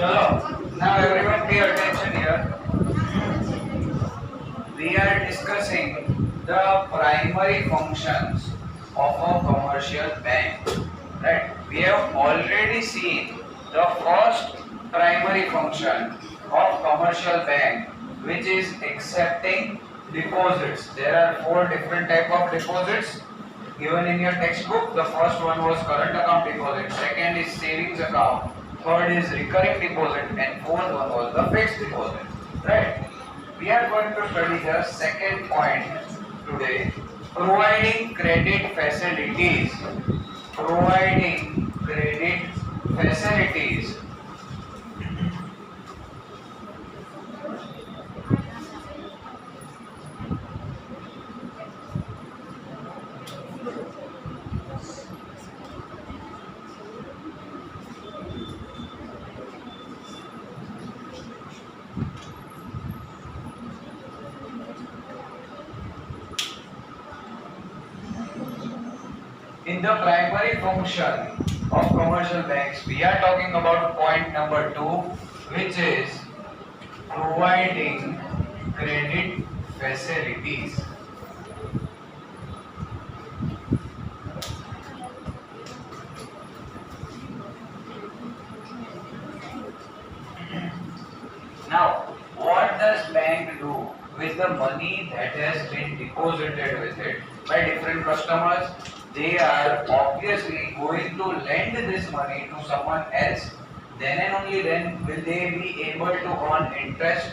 Chalo, now everyone pay attention here. We are discussing the primary functions of a commercial bank. Right? We have already seen the first primary function of commercial bank, which is accepting deposits. There are four different type of deposits given in your textbook. The first one was current account deposit, second is savings account, third is recurring deposit, and fourth one was the fixed deposit. Right? We are going to study the second point today, providing credit facilities. Providing credit facilities. In the primary function of commercial banks, we are talking about point number 2, which is providing credit facilities. Now, what does bank do with the money that has been deposited with it by different customers? They are obviously going to lend this money to someone else. Then and only then will they be able to earn interest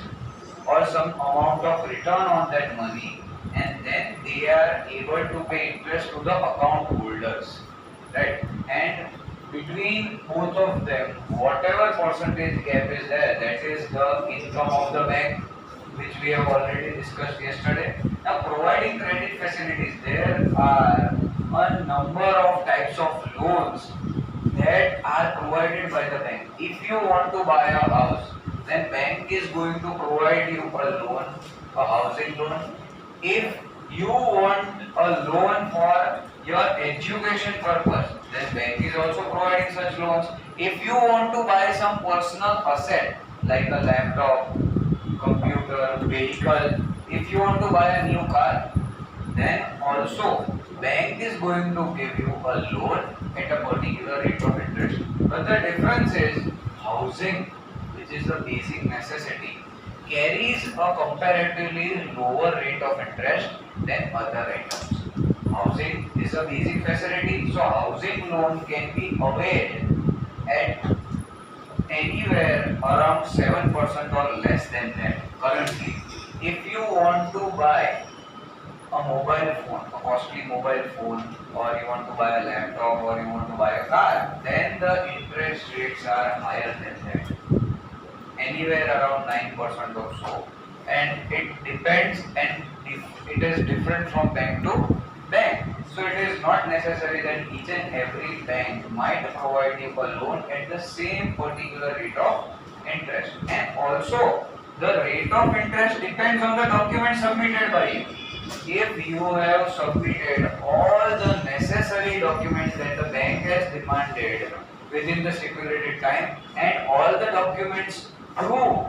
or some amount of return on that money, and then they are able to pay interest to the account holders, right? And between both of them, whatever percentage gap is there, that is the income of the bank, which we have already discussed yesterday. Now, providing credit facilities, there are a number of types of loans that are provided by the bank. If you want to buy a house, then bank is going to provide you a loan, a housing loan. If you want a loan for your education purpose, then bank is also providing such loans. If you want to buy some personal asset like a laptop, computer, vehicle, if you want to buy a new car, then also bank is going to give you a loan at a particular rate of interest. But the difference is housing, which is the basic necessity, carries a comparatively lower rate of interest than other items. Housing is a basic facility, so housing loan can be availed at anywhere around 7% or less than that currently. If you want to buy a mobile phone, a costly mobile phone, or you want to buy a laptop, or you want to buy a car, then the interest rates are higher than that, anywhere around 9% or so. And it depends, and it is different from bank to bank. So it is not necessary that each and every bank might provide you a loan at the same particular rate of interest. And also, the rate of interest depends on the documents submitted by you. If you have submitted all the necessary documents that the bank has demanded within the stipulated time, and all the documents prove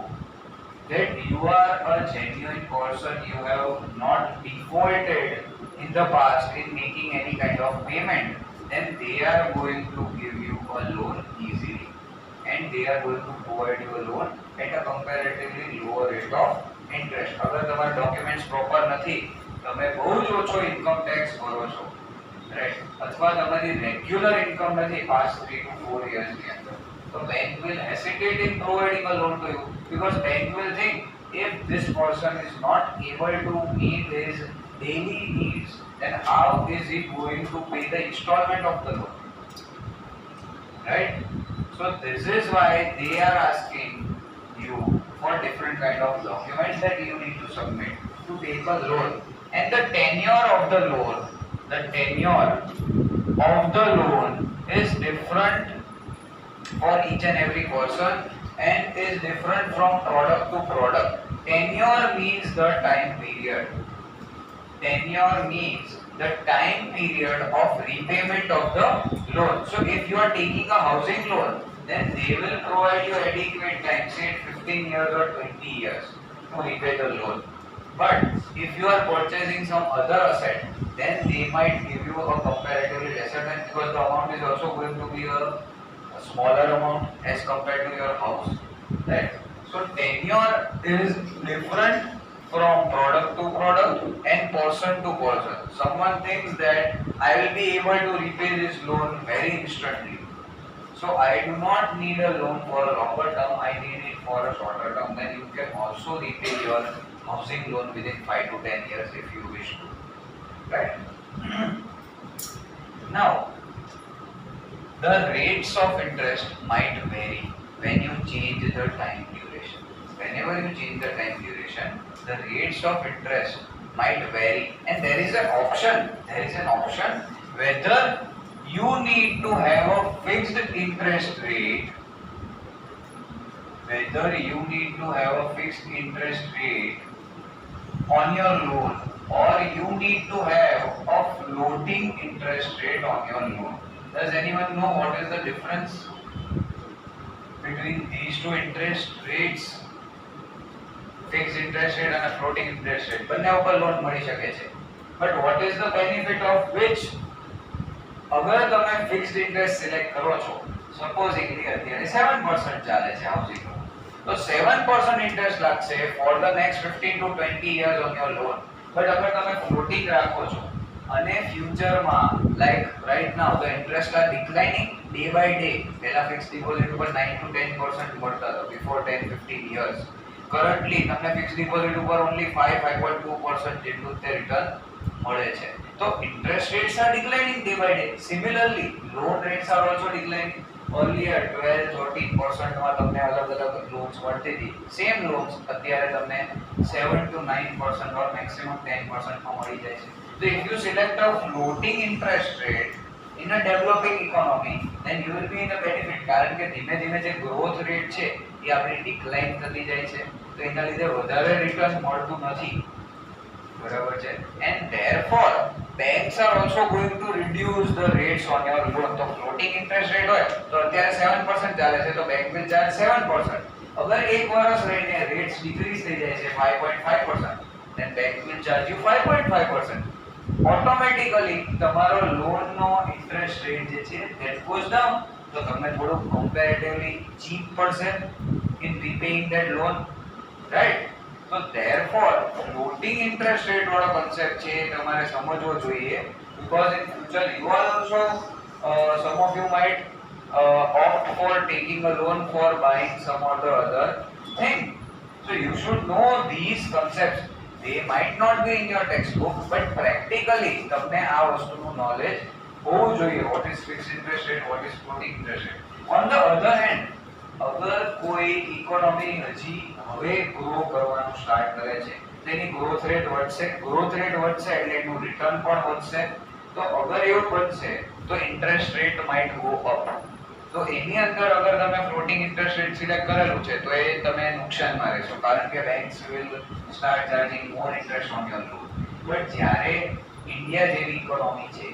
that you are a genuine person, you have not defaulted in the past in making any kind of payment, then they are going to give you a loan easily, and they are going to provide you a loan at a comparatively lower rate of interest. अगर तुम्हारे documents proper નથી, તમે બહુ જ ઓછો income tax ભરો છો, right? અથવા તમારી regular income નથી past 3 to 4 years ની અંદર, so bank will hesitate in providing a loan to you, because bank will think if this person is not able to meet his daily needs, then how is he going to pay the installment of the loan, right? So this is why they are asking you for different kind of documents that you need to submit to take a loan. And the tenure of the loan, is different for each and every person, and is different from product to product. Tenure means the time period. Tenure means the time period of repayment of the loan. So if you are taking a housing loan, then they will provide you adequate time, say 15 years or 20 years to repay the loan. But if you are purchasing some other asset, then they might give you a comparatively lesser time because the amount is also going to be a smaller amount as compared to your house, right? So tenure is different from product to product and person to person. Someone thinks that I will be able to repay this loan very instantly. So I do not need a loan for a longer term, I need it for a shorter term. Then you can also repay your housing loan within 5 to 10 years if you wish to. Right? Now, the rates of interest might vary when you change the time duration. Whenever you change the time duration, the rates of interest might vary, and there is an option. There is an option whether you need to have a fixed interest rate, whether you need to have a fixed interest rate on your loan, or you need to have a floating interest rate on your loan. Does anyone know what is the difference between these two interest rates? Fixed interest rate and a floating interest rate. બંને ઉપર loan મળી શકે છે. But what is the benefit of which? અગર તમે fixed interest select કરો છો, સપોઝિંગલી અત્યારે 7% ચાલે છે હાઉસિંગ લોન, તો 7% ઇન્ટરેસ્ટ લાગશે for the next 15 to 20 years on your loan. But અગર તમે ફ્લોટિંગ રાખો છો અને ફ્યુચરમાં like right now the interest are declining day by day. પહેલા ફિક્સ્ડ ડિપોઝિટ ઉપર 9 to 10% મળતા હતા before 10-15 years. કરન્ટલી તમને ફિક્સ્ડ ડિપોઝિટ ઉપર only 5.2% જેટલું તે રિટર્ન મળે છે. તો interest rates are declining day by day. Similarly, loan rates are also declining. Earlier 12-13% માં તમને અલગ અલગ લોન્સ મળતી હતી. સેમ લોન્સ અત્યારે તમને 7 to 9% or maximum 10% માં મળી જાય છે. So if you select a floating interest rate in a developing economy, then you will be in a benefit કારણ કે ધીમે ધીમે જે growth rate છે એ આપણી ડિક્લાઇન થતી જાય છે, તો એના લીધે વધારે રિટર્ન મળતું નથી. બરાબર છે? And therefore banks are also going to reduce the rates on your loan. તો floating interest rate હોય તો અત્યારે 7% ચાલે છે, તો bank will charge 7%. અગર એક વર્ષ રહીને rates decrease થઈ જાય છે 5.5%, then bank will charge you 5.5%. Automatically તમારો લોન નો interest rate જે છે that goes down. તો તમને થોડું comparatively cheap પડશે in repaying that loan, right? So therefore floating interest rate વાળો concept છે તમારે સમજવો જોઈએ, because in future you are also some of you might opt for taking a loan for buying some or the other thing. So you should know these concepts. They might not be in your textbook, but practically તમને આ વસ્તુનું knowledge હોવું જોઈએ. What is fixed interest rate, what is floating interest rate. On the other hand, અગર કોઈ economy હજી હવે grow કરવાનું સ્ટાર્ટ કરે છે, તેની ગ્રોથ રેટ વધશે એટલે એનું રિટર્ન પણ વધશે. તો અગર એવું બનશે તો interest rate might go up. તો એની અંદર અગર તમે ફ્લોટિંગ ઇન્ટરેસ્ટ રેટ સિલેક્ટ કરેલું છે તો એ તમે નુકસાનમાં રહેશો કારણ કે banks will start charging more interest on your loan. But જ્યારે ઇન્ડિયા જેવી ઇકોનોમી છે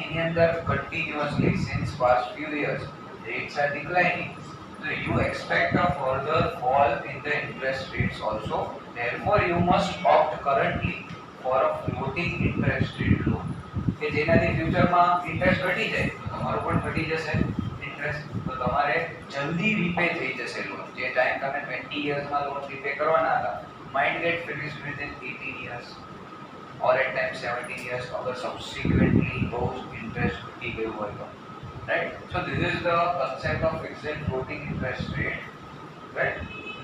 એની અંદર continuously since past few years rates are declining. So you expect a further fall in the interest rates also. Therefore, you must opt currently for a floating interest rate loan. કે જેનાથી ફ્યુચરમાં interest ઘટી જાય તો તમારું પણ ઘટી જશે ઇન્ટરેસ્ટ, તો તમારે જલ્દી રીપે થઈ જશે લોન. જે ટાઈમ તમે 20 યર્સમાં લોન રીપે કરવાના હતા might get finished within 18 years or at times 17 years અગર subsequently those interest ઘટી ગયું હોય તો. Right? So this is the concept of fixed and floating interest rate. Right?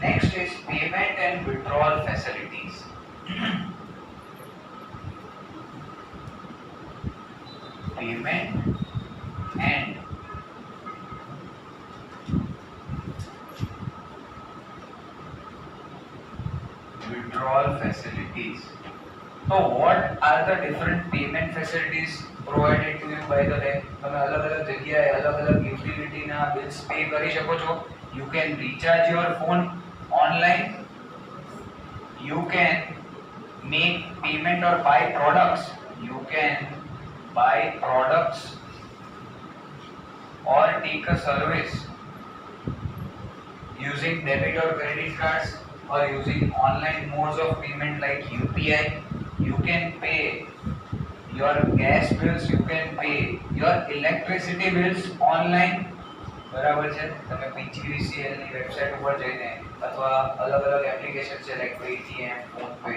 Next is payment and withdrawal facilities. Payment and withdrawal facilities. So what are the different payment facilities provided to you by the bank? તમે અલગ અલગ જગ્યાએ અલગ અલગ યુટિલિટીના bills pay કરી શકો છો. You can recharge your phone online. You can make payment or buy products. You can buy products or take a service using debit or credit cards or using online modes of payment like UPI. You can pay your gas bills, you can pay your electricity bills online. બરાબર છે, તમે PGVCL ની website ઉપર જઈને અથવા અલગ અલગ application છે લાઈક પેટીએમ, ફોનપે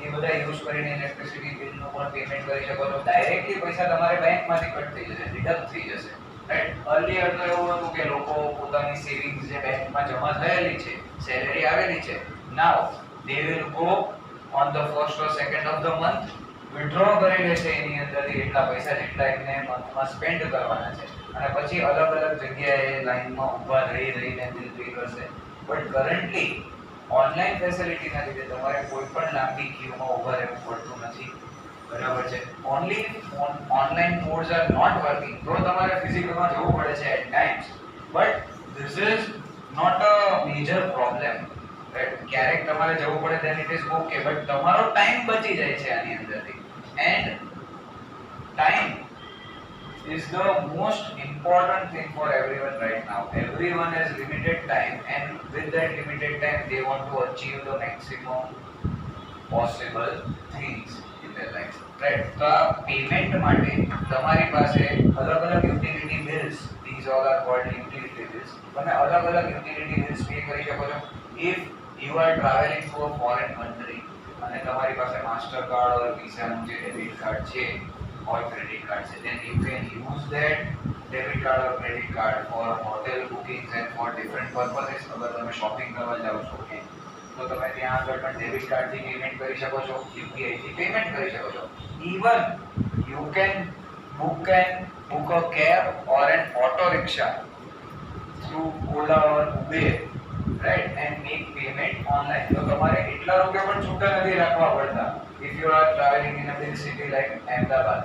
એ બધા યુઝ કરીને ઇલેક્ટ્રિસિટી બિલનું પણ પેમેન્ટ કરી શકો છો. ડાયરેક્ટલી પૈસા તમારે બેંકમાંથી કટ થઈ જશે, ડિડક્ટ થઈ જશે, રાઈટ. અર્લિયર તો એવું હતું કે લોકો પોતાની સેવિંગ્સ જે બેંકમાં જમા થયેલી છે, સેલેરી આવેલી છે, now they will go on the first or second of the month withdraw કરી લેશે એની અંદરથી એટલા પૈસા જેટલા એમને મંથમાં સ્પેન્ડ કરવાના છે, અને પછી અલગ અલગ જગ્યાએ લાઈનમાં ઊભા રહીને બિલ પે કરશે. બટ કરન્ટલી ઓનલાઈન ફેસિલિટીના લીધે તમારે કોઈ પણ લાંબી ક્યુમાં ઊભા રહેવું પડતું નથી. બરાબર છે. Only online modes are not working, તો તમારે ફિઝિકલમાં જવું પડે છે at times, but this is not a major problem. ક્યારેક તમારે જવું પડે then it is okay, but તમારો ટાઈમ બચી જાય છે આની અંદરથી. And time is the most important thing for everyone right now. Everyone has limited time, and with that limited time they want to achieve the maximum possible things in their life, right? તો આ payment માટે તમારી પાસે અલગ અલગ utility bills, these all are called utility bills, તમે અલગ અલગ યુટિલિટી બિલ્સ પે કરી શકો છો. if you are traveling to a foreign country અને તમારી પાસે માસ્ટર કાર્ડ or વિઝા નું જે ડેબિટ કાર્ડ છે or credit card છે, then you can use that debit card or credit card for hotel bookings and for different purposes. અગર તમે shopping કરવા જાવ છો કે તો તમે ત્યાં આગળ પણ ડેબિટ કાર્ડથી પેમેન્ટ કરી શકો છો, યુપીઆઈ થી પેમેન્ટ કરી શકો છો. Even you can book a cab or an auto rickshaw through Ola or Uber, right, and make payment online. તો તમારે એટલા રૂપિયા પણ છૂટા નથી રાખવા પડતા if you are traveling in a big city like Ahmedabad.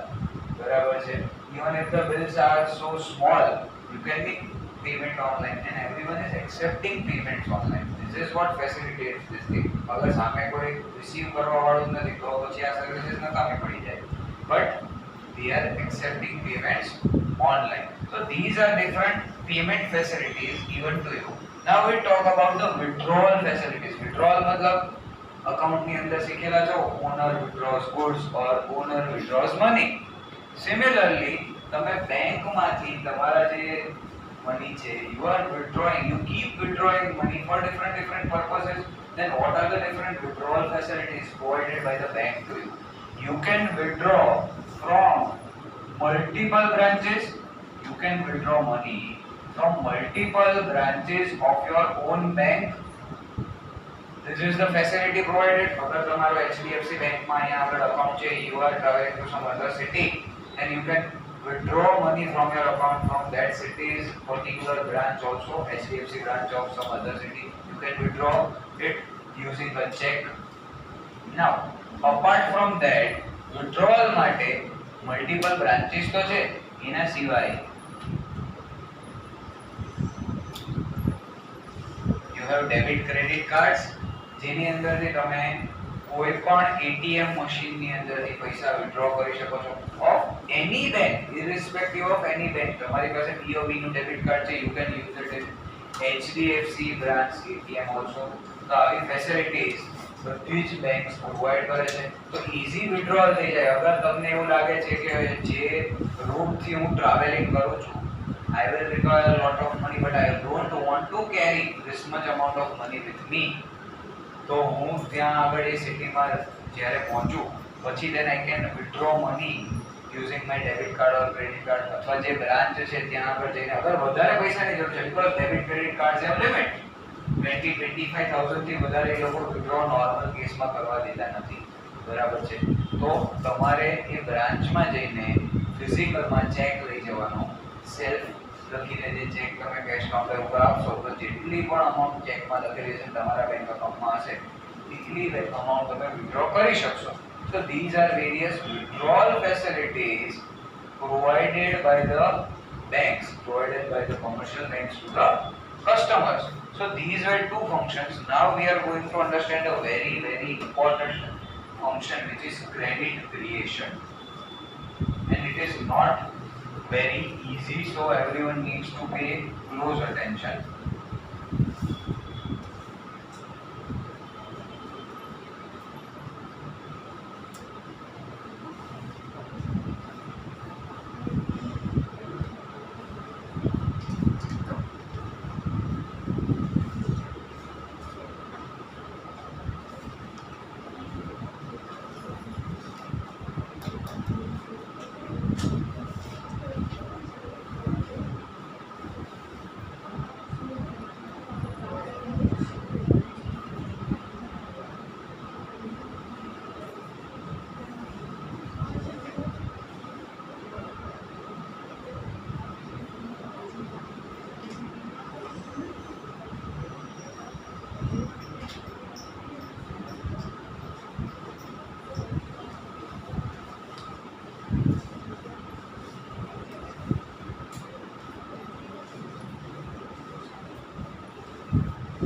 બરાબર છે. even if the bills are so small, you can make payment online, and everyone is accepting payments online. This is what facilitates this thing. અગર સામે કોઈ receive કરવા વાળું નથી તો પછી આ સર્વિસીસ નકામી પડી જાય, but we are accepting payments online. So these are different payment facilities given to you. Now we talk about the withdrawal facilities. Withdrawal मतलब account ની અંદર શીખેલા છો, owner withdraws goods or owner withdraws money. Similarly, તમે બેંકમાંથી તમારા જે money છે, you are withdrawing, you keep withdrawing money for different purposes. Then what are the different withdrawal facilities provided by the bank to you? You can withdraw from multiple branches. You can withdraw money from multiple branches of your own bank. This is the facility provided. અગર તમારો HDFC બેંકમાં અહીંયા આગળ account છે, you are traveling to some other city, and you can withdraw money from your account from that city's particular branch also, HDFC branch of some other city. You can withdraw it using a check. Now, apart from that, withdrawal માટે multiple branches તો છે, એના સિવાય you have debit credit cards, જેની અંદરથી તમે કોઈ પણ ATM મશીનની અંદરથી પૈસા વિથડ્રો કરી શકો છો of any bank, irrespective of any bank. તમારી પાસે BOB નું ડેબિટ કાર્ડ છે, you can use it in HDFC branch ATM also. તો આવી ફેસિલિટીઝ બધી જ બેંક્સ પ્રોવાઈડ કરે છે, તો ઈઝી વિથડ્રોઅલ થઈ જાય. અગર તમને એવું લાગે છે કે જે રૂટથી હું ટ્રાવેલિંગ કરું છું, I will require a lot of money, but I don't want to carry this much amount of money with me. તો હું ત્યાં આગળ એ સિટીમાં જ્યારે પહોંચું પછી then I can withdraw money using my debit card or credit card, અથવા જે બ્રાન્ચ છે ત્યાં આગળ જઈને અગર વધારે પૈસાની જરૂર છે, because debit credit cards have limit 20-25,000 થી વધારે એ લોકો withdraw નોર્મલ કેસમાં કરવા દેતા નથી. બરાબર છે. તો તમારે એ બ્રાન્ચમાં જઈને ફિઝિકલમાં ચેક લઈ જવાનો, સેલ્ફ લખીને જે ચેક તમે કેશ કાઉન્ટર ઉપર આપશો તો જેટલી પણ અમાઉન્ટ ચેકમાં લખેલી છે તમારા બેંક અકાઉન્ટમાં હશે એટલી અમાઉન્ટ તમે વિથડ્રો કરી શકશો. So these are various withdrawal facilities provided by the banks, provided by the commercial banks to the customers. So these were two functions. Now we are going to understand a very important function, which is credit creation, and it is not very easy, so everyone needs to pay close attention. Now,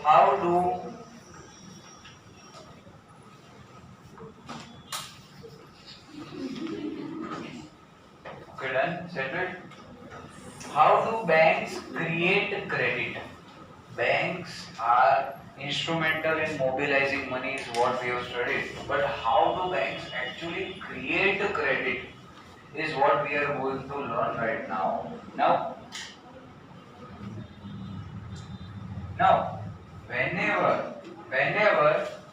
how do okay done settled? How do banks create credit? Banks are instrumental in mobilizing money is what we have studied. But how do banks actually create credit is what we are going to learn right now. Now, whenever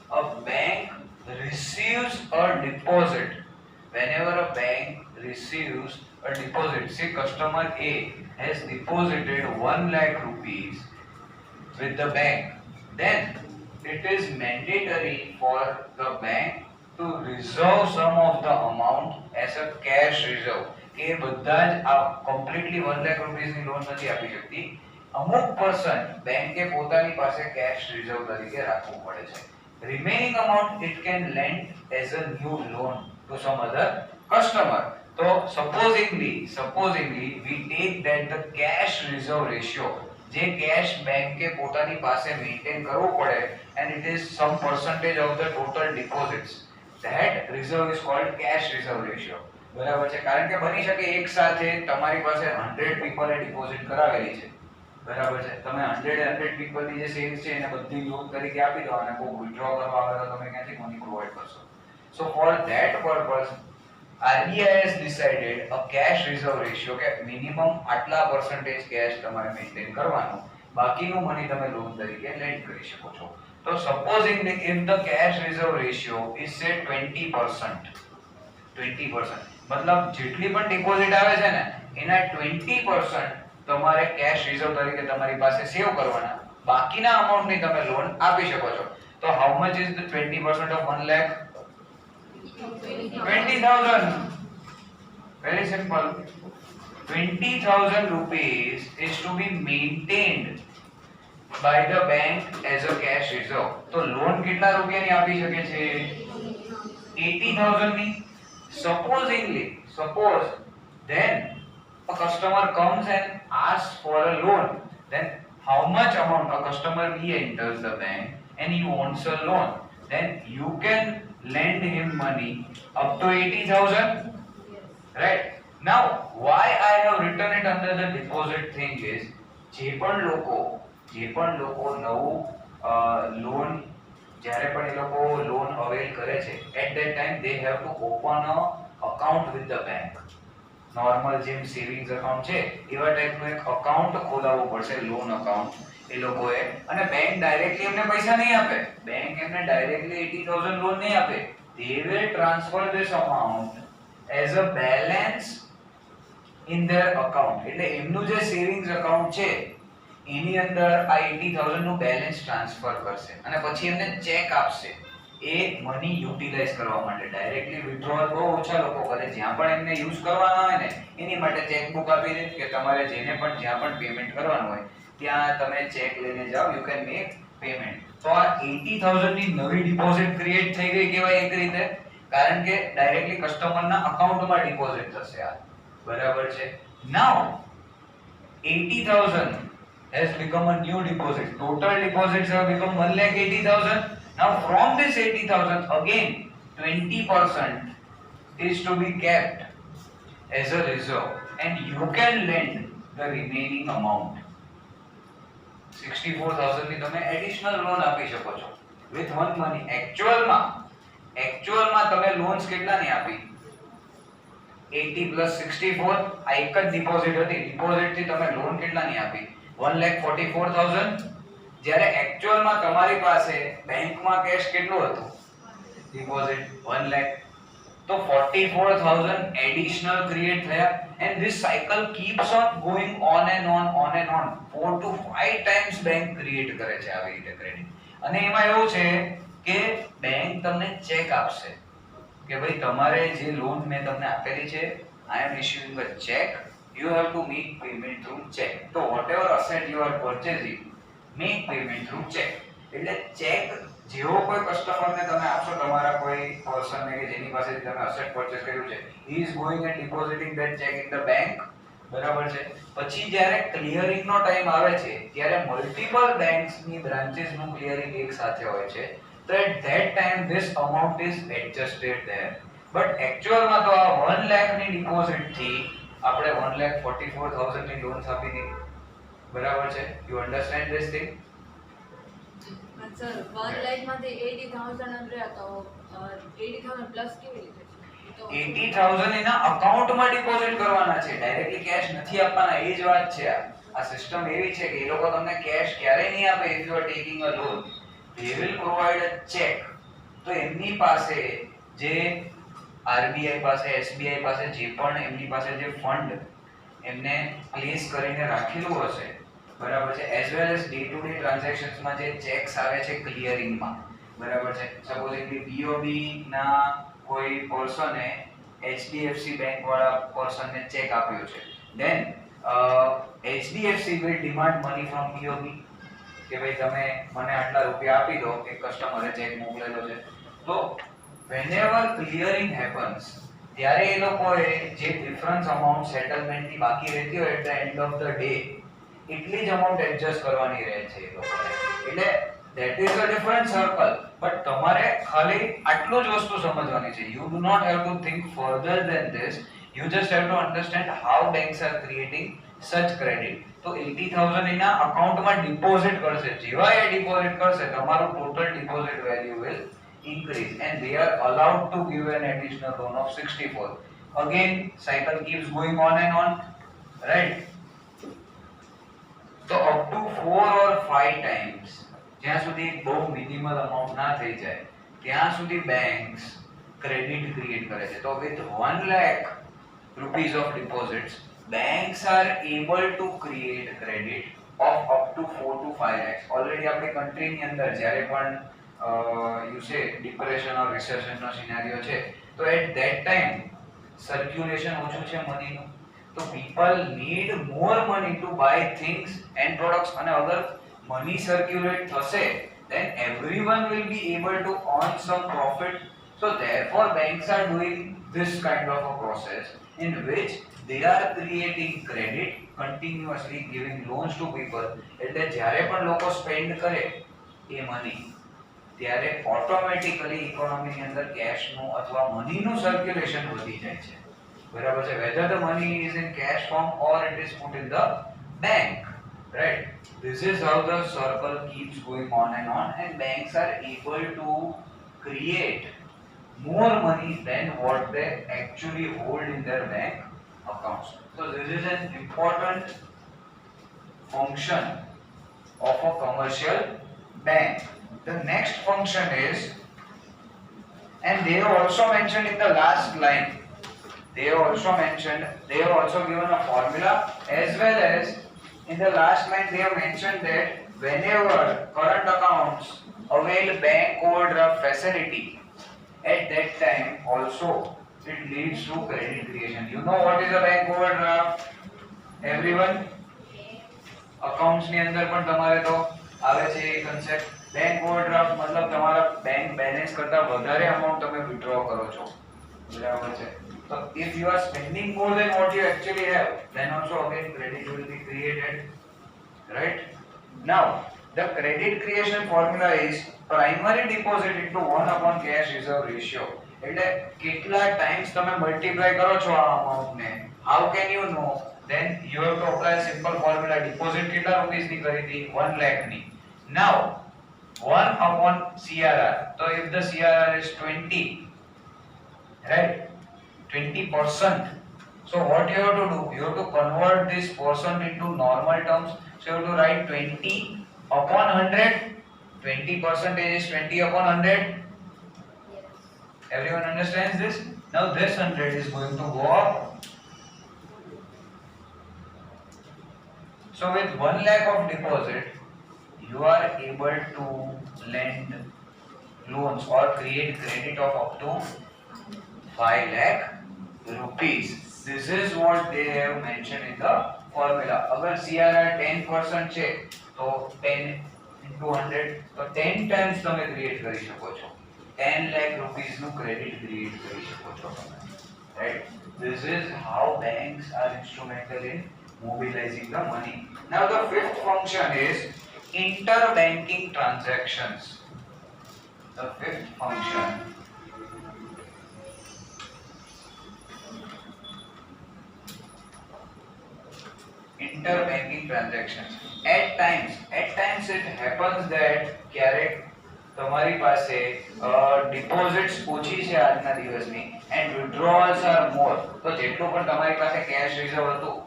a bank receives a deposit, whenever a bank receives a deposit, say customer A has deposited 1 lakh rupees with the bank, then it is mandatory for the bank to reserve some of the amount as a cash reserve. કે એ બધા જ આ completely 1 lakh રૂપિયાની loan નથી આપી શકતી. અમુક percent બેંકે પોતાની પાસે cash reserve તરીકે રાખવું પડે છે. Remaining amount it can lend as a new loan to some other customer. So supposingly we take that the cash reserve ratio જે કેશ બેંકે પોતાની પાસે મેન્ટેન કરવું પડે and it is some percentage of the total deposits, that reserve is called cash reserve ratio. બરાબર છે, કારણ કે બની શકે એક સાથે તમારી પાસે 100 પીપલે ડિપોઝિટ કરાવેલી છે, બરાબર છે, તમે 100 પીપલની જે સેવિંગ્સ છે એને બધી લોન તરીકે આપી દો અને કોઈ વિથડ્રો કરવા આવે તો તમે ક્યાંથી મની પ્રોવાઈડ કરશો? So for that purpose RBI has decided a cash reserve ratio કે મિનિમમ આટલા percentage cash તમારે મેન્ટેન કરવાનું, બાકીનું મની તમે લોન તરીકે લેન્ડ કરી શકો છો. તો supposing if the cash reserve ratio is say 20%, મતલબ જેટલી પણ ડિપોઝિટ આવે છે ને એના 20% તમારે કેશ રિઝર્વ તરીકે તમારી પાસે સેવ કરવાના, બાકીના અમાઉન્ટની તમે લોન આપી શકો છો. તો how much is the 20% of 1 lakh? 20,000. Very simple. 20,000 rupees is to be maintained by the bank as a cash reserve. તો લોન કેટલા રૂપિયાની આપી શકે છે? 80,000 ની. Suppose then a customer comes and asks for a loan, then how much amount a customer B enters the bank and he wants a loan, then you can lend him money up to 80,000, right? Now why I have written it under the deposit thing is જે પણ લોકો નવું loan જ્યારે પણ એ લોકો loan avail કરે છે at that time they have to open a account with the bank. Normal જેમ સેવિંગ્સ અકાઉન્ટ છે એવા ટાઈપનું એક અકાઉન્ટ ખોલાવવું પડશે, લોન અકાઉન્ટ એ લોકોએ, અને બેંક ડાયરેક્ટલી એમને પૈસા નહીં આપે, બેંક એમને ડાયરેક્ટલી 80,000 લોન નહીં આપે. they will transfer this amount as a balance in their account. એટલે એમનું જે સેવિંગ્સ અકાઉન્ટ છે એની અંદર આ 80,000 નું બેલેન્સ ટ્રાન્સફર કરશે અને પછી એમને ચેક આપશે એ મની યુટિલાઇઝ કરવા માટે. ડાયરેક્ટલી વિથડ્રોઅલ બહુ ઓછા લોકો કરે, જ્યાં પણ એમને યુઝ કરવાના હોય ને એની માટે ચેકબુક આપી દે કે તમારે જેને પણ જ્યાં પણ પેમેન્ટ કરવાનું હોય ત્યાં તમે ચેક લઈને જાઓ, યુ કેન મેક પેમેન્ટ. તો આ 80,000 ની નવી ડિપોઝિટ ક્રિએટ થઈ ગઈ કહેવાય એક રીતે, કારણ કે ડાયરેક્ટલી કસ્ટમરના અકાઉન્ટમાં ડિપોઝિટ થશે આ, બરાબર છે. નાઉ 80,000 has become a new deposit. Total deposits have become 1,80,000. Now from this 80,000 again 20% is to be kept as a reserve and you can lend the remaining amount. 64,000 ની તમે એડિશનલ લોન આપી શકો છો with one money. actual માં તમે loans કેટલાની આપી? 80 plus 64 આ એક જ ડિપોઝિટ હતી, ડિપોઝિટ થી તમે લોન કેટલાની આપી? 1,44,000. જ્યારે એક્ચ્યુઅલ માં તમારી પાસે બેંકમાં કેશ કેટલું હતું? ડિપોઝિટ 1 લાખ. તો 44,000 એડિશનલ ક્રિએટ થયા and this cycle keeps on going on and on 4 to 5 times bank create કરે છે આવી રીતે ક્રેડિટ. અને એમાં એવું છે કે બેંક તમને ચેક આપશે કે ભાઈ તમારે જે લોન મેં તમને આપેલી છે, I am issuing a cheque, you have to make payment through cheque. તો whatever asset you are purchasing, make payment through cheque. એટલે ચેક જેવો કોઈ કસ્ટમરને તમે આપશો, તમારા કોઈ પર્સનને કે જેની પાસેથી તમે અસેટ પરચેઝ કર્યું છે, he is going and depositing that cheque in the bank. બરાબર છે. પછી જ્યારે ક્લિયરિંગ નો ટાઈમ આવે છે, ત્યારે મલ્ટિપલ બેંક્સની બ્રાન્ચીસનું ક્લિયરિંગ એક સાથે હોય છે. તો at that time this amount is adjusted there. But એકચ્યુઅલમાં તો આ 1 લાખ ની ડિપોઝિટ થી આપણે 1,44,000 ની લોન આપી દીધી. બરાબર છે. You understand this thing? Sir 1 lakh માંથી 80,000 રહ્યા તો 80,000 પ્લસ કેવી રીતે? 80,000 એના અકાઉન્ટમાં ડિપોઝિટ કરવાના છે, ડાયરેક્ટલી કેશ નથી આપવાના. એ જ વાત છે. આ સિસ્ટમ એવી છે કે એ લોકો તમને કેશ ક્યારેય નહીં આપે. If you are taking a loan, they will provide a check. તો એમની પાસે જે આરબીઆઈ પાસે, એસબીઆઈ પાસે જે પણ એમની પાસે જે ફંડ એમને પ્લેસ કરીને રાખેલું હશે, બરાબર છે, as well as day to day ટ્રાન્ઝેક્શન્સમાં જે ચેક્સ આવે છે ક્લિયરિંગમાં, બરાબર છે. સપોઝ કે બીઓબી ના કોઈ પર્સને એચડીએફસી બેંક વાળા પર્સનને ચેક આપ્યો છે, then HDFC will demand money from BOB કે ભાઈ તમે મને આટલા રૂપિયા આપી દો, એક કસ્ટમરે ચેક મોકલેલો છે. તો whenever clearing happens, ત્યારે એ લોકોએ જે ડિફરન્સ અમાઉન્ટ સેટલમેન્ટની બાકી રહેતી હોય at the end of the day, એટલી જ અમાઉન્ટ એડજસ્ટ કરવાની રહે છે એ લોકોને. એટલે that is a different circle. But તમારે ખાલી આટલું જ વસ્તુ સમજવાની છે. You do not have to think further than this. You just have to understand how banks are creating such credit. તો 80,000 એના અકાઉન્ટમાં ડિપોઝિટ કરશે. જેવા એ ડિપોઝિટ કરશે, તમારું total deposit value will increase and they are allowed to give an additional loan of 64. Again, cycle keeps going on and on, right? So up to 4 or 5 times, જ્યાં સુધી બહુ મિનિમલ અમાઉન્ટ ના થઈ જાય ત્યાં સુધી બેંક્સ ક્રેડિટ ક્રિએટ કરે છે. તો with 1 lakh rupees of deposits, banks are able to create credit of up to 4 to 5 lakhs. Already આપણી કન્ટ્રીની અંદર જ્યારે પણ you say depression or રિસેશનનો scenario છે, તો એટ ધેટ ટાઈમ સર્ક્યુલેશન ઓછું છે મનીનું, તો people need more money to buy things and products. અને અગર money circulate thase, then everyone will be able to earn some profit. So therefore banks are doing this kind of a process in which they are creating credit, continuously giving loans to people. એટલે જ્યારે પણ લોકો spend કરે એ money, ત્યારે automatically ઇકોનોમીની અંદર કેશનું અથવા મનીનું circulation વધી જાય છે. બરાબર છે. whether the money is in cash form or it is put in the bank, right? This is how the circle keeps going on and banks are able to create more money than what they actually hold in their bank accounts. So this is an important function of a commercial bank. The next function is, and they have also mentioned in the last line, they have also given a formula, as well as in the last line they have mentioned that whenever current accounts avail bank overdraft facility, at that time also it leads to credit creation. You know what is a bank overdraft? Everyone? Accounts ની અંદર પણ તમારે તો આવે છે એ concept. Bank overdraft મતલબ તમારા bank balance કરતા વધારે amount તમે withdraw કરો છો. બરાબર છે. So if you are spending more than what you actually have, then also again credit will be created, right? Now the credit creation formula is primary deposit into 1 upon cash reserve ratio. એટલે કેટલા times તમે multiply કરો છો આ amount ને, how can you know? Then you have to apply a simple formula. Deposit કેટલા rupees ની કરી હતી? 1 lakh ની. Now 1 upon CRR. So if the CRR is 20, right, 20%. So what you have to do? You have to convert this percent into normal terms. So you have to write 20 upon 100. 20% is 20 upon 100. Everyone understands this? Now this 100 is going to go up. So with 1 lakh of deposit, you are able to lend loans or create credit of up to 5 lakh rupees. This is what they have mentioned in the formula. अगर CRR 10% છે તો 10 into 100 તો 10 times તમે create કરી શકો છો. 10 lakh rupees નું credit create કરી શકો છો તમે. Right? This is how banks are instrumental in mobilizing the money. Now the fifth function is interbanking transactions. The fifth function interbanking transactions. At times it happens that ક્યારેક તમારી પાસે deposits ઓછી છે આજના દિવસની and withdrawals are more. તો જેટલું પણ તમારી પાસે કેશ રિઝર્વ હતું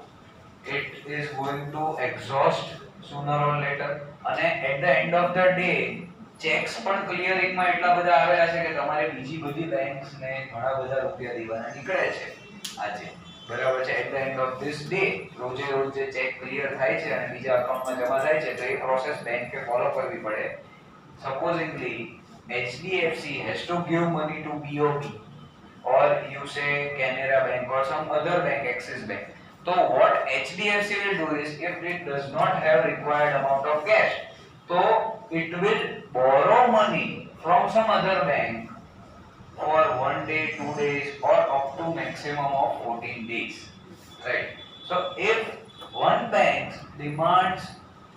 it is going to exhaust sooner or later અને at the end of the day cheques પણ ક્લિયરિંગ માં એટલા બધા આવેલા છે કે તમારે બીજી બધી બેંક્સ ને ઘણા બધા રૂપિયા દેવાના નીકળે છે આજે બરાબર છે at the end of this day રોજે રોજ જે ચેક ક્લિયર થાય છે અને બીજા અકાઉન્ટમાં જમા થાય છે તો એ પ્રોસેસ બેંકે ફોલો કરવી પડે supposingly HDFC has to give money to BOB or you say Canara Bank or some other bank, Axis Bank. So what HDFC will do is if it does not have required amount of cash, so it will borrow money from some other bank for 1 day, 2 days or up to maximum of 14 days. Right? So if one bank demands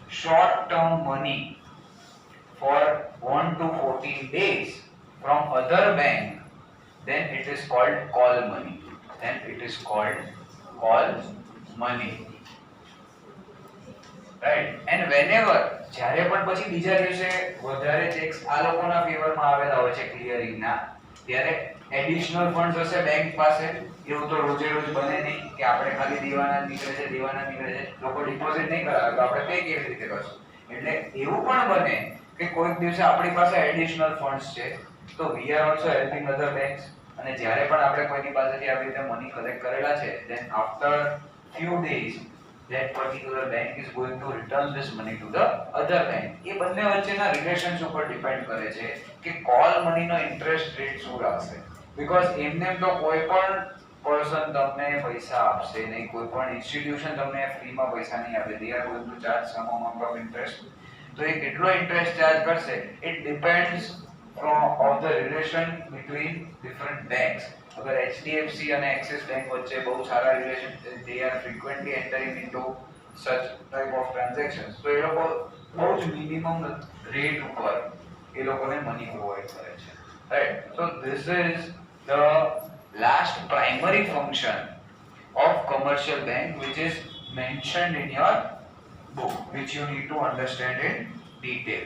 short term money for 1 to 14 days from other bank, then it is called call money. Then it is called call money. Right? And whenever જ્યારે પણ પછી બીજા દિવસે વધારે checks આ લોકોના ફેવરમાં આવેલા હોય છે ક્લિયરિંગ ના ત્યારે એડિશનલ ફંડ્સ હશે બેંક પાસે એવું તો રોજે રોજ બને નહીં કે આપણે ખાલી દેવાના નીકળે છે લોકો ડિપોઝિટ નહીં કરાવે તો આપણે પે કેવી રીતે કરશું એટલે એવું પણ બને કે કોઈક દિવસે આપણી પાસે એડિશનલ ફંડ્સ છે તો we are also helping other banks અને જ્યારે પણ આપણે કોઈની પાસેથી આવી રીતે મની કલેક્ટ કરેલા છે then after few days that particular bank is going to return this money to the other bank. એ બંને વચ્ચેના રિલેશન્સ ઉપર ડિપેન્ડ કરે છે કે કોલ મનીનો ઇન્ટરેસ્ટ રેટ શું રાખશે બીકોઝ એમને તો કોઈ પણ પર્સન તમને પૈસા આપશે નહીં કોઈ પણ ઇન્સ્ટિટ્યુશન તમને ફ્રીમાં પૈસા નહીં આપે they are going to charge some amount of interest તો એ કેટલો ઇન્ટરેસ્ટ ચાર્જ કરશે it depends of the relation between different banks. अगर HDFC and Axis Bank वच्चे बहुत सारा relation they are frequently entering into such type of transactions. So ये लोग बहुत minimum rate ऊपर ये लोगों ने money provide करे छे. Right? So this is the last primary function of commercial bank which is mentioned in your book which you need to understand in detail.